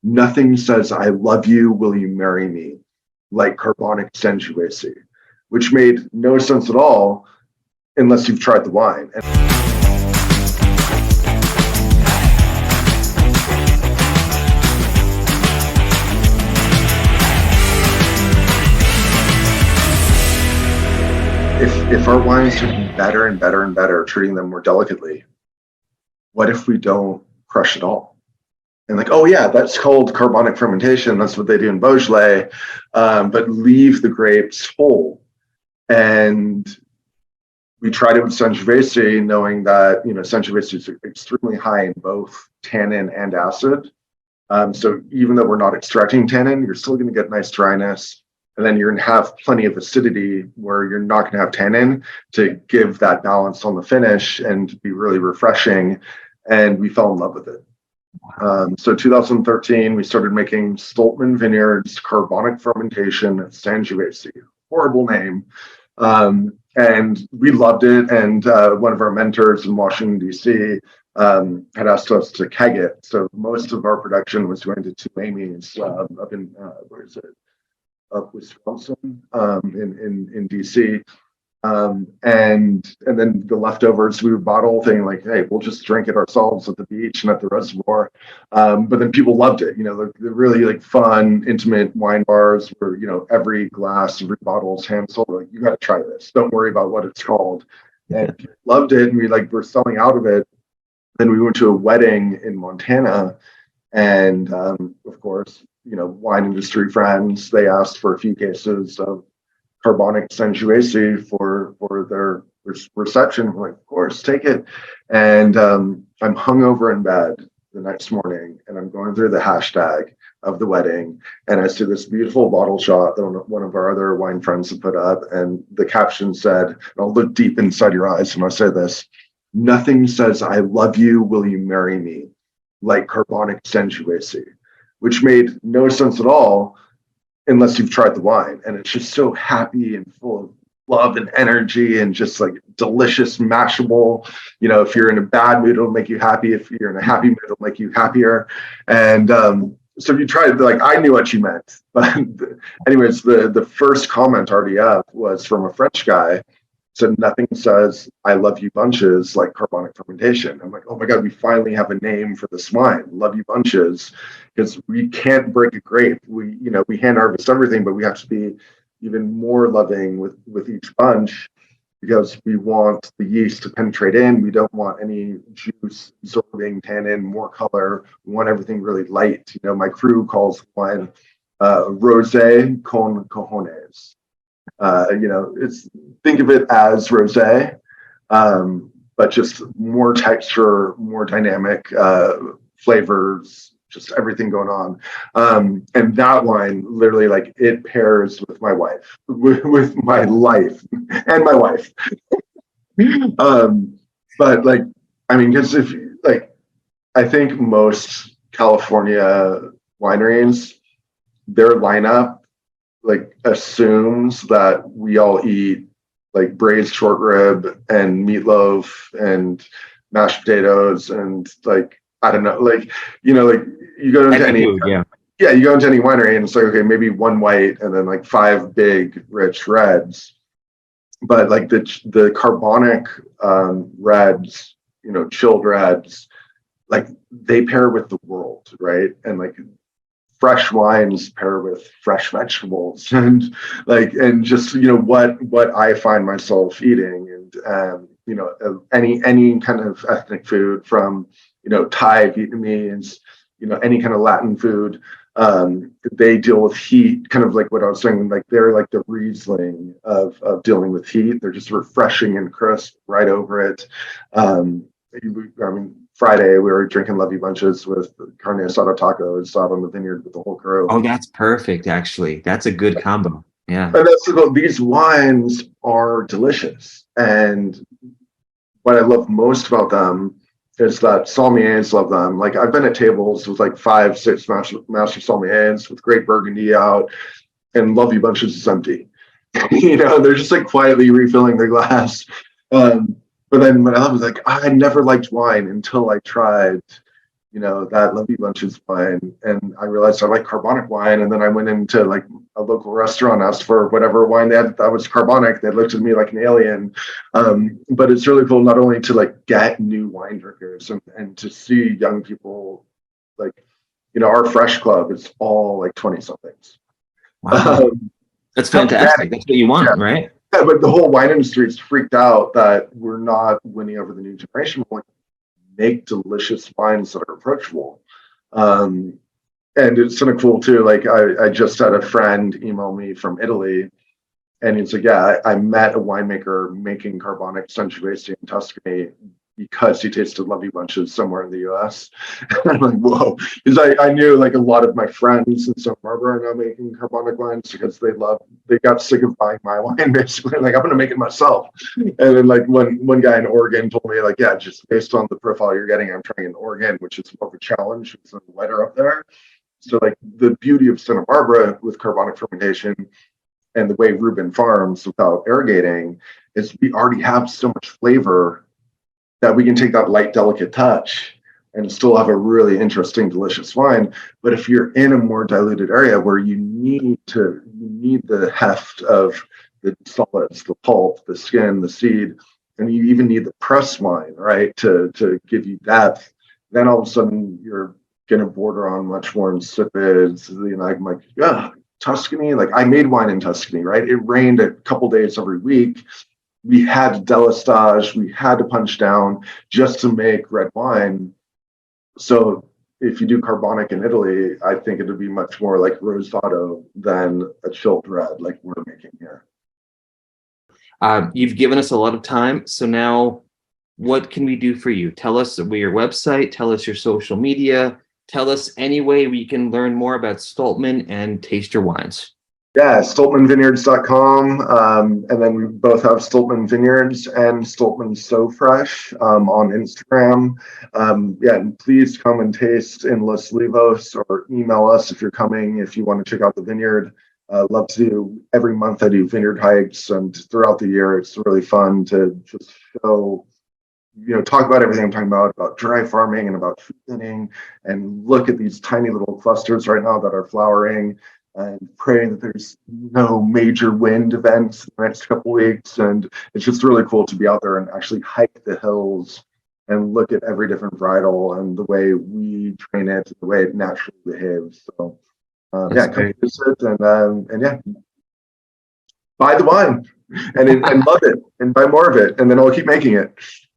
Nothing says I love you, will you marry me, like Carbonic Sangiovese, which made no sense at all unless you've tried the wine. If our wines are getting better and better and better, treating them more delicately, what if we don't crush it all? And like, oh yeah, that's called carbonic fermentation. That's what they do in Beaujolais. But leave the grapes whole. And we tried it with Sangiovese, knowing that Sangiovese is extremely high in both tannin and acid. So even though we're not extracting tannin, you're still going to get nice dryness. And then you're going to have plenty of acidity where you're not going to have tannin to give that balance on the finish and be really refreshing. And we fell in love with it. So 2013, we started making Stolpman Vineyards Carbonic Fermentation Sangiovese. Horrible name. And we loved it. And one of our mentors in Washington, D.C. Had asked us to keg it. So most of our production was going to two Amy's up in, where is it? Up Wisconsin, in DC, and then the leftovers we would bottle, thinking like, hey, we'll just drink it ourselves at the beach and at the reservoir. But then people loved it. They're really like fun, intimate wine bars where every glass, every bottle is hand sold. Like, you got to try this. Don't worry about what it's called. And people loved it, and we're selling out of it. Then we went to a wedding in Montana, and of course, wine industry friends, they asked for a few cases of Carbonic Sangiovese for their reception. We're like, of course, take it. And I'm hungover in bed the next morning, and I'm going through the hashtag of the wedding, and I see this beautiful bottle shot that one of our other wine friends had put up, and the caption said, and I'll look deep inside your eyes when I say this, nothing says I love you, will you marry me, like Carbonic Sangiovese, which made no sense at all unless you've tried the wine. And it's just so happy and full of love and energy and just like delicious, mashable. If you're in a bad mood, it'll make you happy. If you're in a happy mood, it'll make you happier. And so if you tried, like, I knew what you meant. But anyways, the first comment already up was from a French guy. Said nothing says I love you bunches like carbonic fermentation. I'm like, oh my God, we finally have a name for this wine, love you bunches, because we can't break a grape. We hand harvest everything, but we have to be even more loving with each bunch because we want the yeast to penetrate in. We don't want any juice absorbing tannin, more color. We want everything really light. My crew calls wine rosé con cojones. It's, think of it as rosé, but just more texture, more dynamic flavors, just everything going on. And that wine, literally, like, it pairs with my wife, with my life, and my wife. But like, because I think most California wineries, their lineup like assumes that we all eat like braised short rib and meatloaf and mashed potatoes and like, I don't know, like, you go into any food, you go into any winery and it's like, okay, maybe one white and then like 5 big rich reds. But like the carbonic reds, chilled reds, like they pair with the world, right? And like fresh wines pair with fresh vegetables and just what I find myself eating, and any kind of ethnic food from Thai, Vietnamese, any kind of Latin food, they deal with heat, kind of like what I was saying, like they're like the Riesling of dealing with heat. They're just refreshing and crisp right over it. Friday we were drinking Lovey Bunches with carne asada tacos out on the vineyard with the whole crew. Oh, that's perfect. Actually, that's a good combo. Yeah. And these wines are delicious. And what I love most about them is that sommeliers love them. Like, I've been at tables with like 5, 6 master sommeliers with great Burgundy out, and Lovey Bunches is empty. They're just like quietly refilling their glass. But then what I love is like, I never liked wine until I tried that Lovey Bunches wine. And I realized I like carbonic wine. And then I went into like a local restaurant, asked for whatever wine they had that was carbonic. They looked at me like an alien. But it's really cool not only to like get new wine drinkers and to see young people like, our fresh club is all like 20 somethings. Wow. That's fantastic. That's what you want, right? Yeah, but the whole wine industry is freaked out that we're not winning over the new generation. We make delicious wines that are approachable. And it's kind of cool too. Like I just had a friend email me from Italy, and he's like, yeah, I met a winemaker making Carbonic Sangiovese in Tuscany because he tasted Lovey Bunches somewhere in the US. And I'm like, whoa. Because I knew like a lot of my friends in Santa Barbara are now making carbonic wines because they got sick of buying my wine, basically. Like, I'm going to make it myself. And then like one guy in Oregon told me, like, yeah, just based on the profile you're getting, I'm trying in Oregon, which is more of a challenge. It's wetter up there. So like the beauty of Santa Barbara with carbonic fermentation and the way Reuben farms without irrigating is we already have so much flavor that we can take that light, delicate touch and still have a really interesting, delicious wine. But if you're in a more diluted area where you need the heft of the solids, the pulp, the skin, the seed, and you even need the press wine, right, to give you depth, then all of a sudden you're going to border on much more insipid. I'm like, yeah, Tuscany. Like I made wine in Tuscany, right? It rained a couple days every week. We had to delistage, we had to punch down just to make red wine. So if you do carbonic in Italy, I think it would be much more like Rosato than a chilled red like we're making here. You've given us a lot of time. So now what can we do for you? Tell us your website, tell us your social media, tell us any way we can learn more about Stolpman and taste your wines. Yeah, stolpmanvineyards.com. And then we both have Stolpman Vineyards and Stolpman So Fresh on Instagram. And please come and taste in Los Livos or email us if you're coming, if you want to check out the vineyard. Love to do every month. I do vineyard hikes, and throughout the year, it's really fun to just show, talk about everything I'm talking about dry farming and about food thinning, and look at these tiny little clusters right now that are flowering, and pray that there's no major wind events in the next couple weeks. And it's just really cool to be out there and actually hike the hills and look at every different varietal and the way we train it, the way it naturally behaves. So come visit and buy the wine and love it and buy more of it, and then I'll keep making it.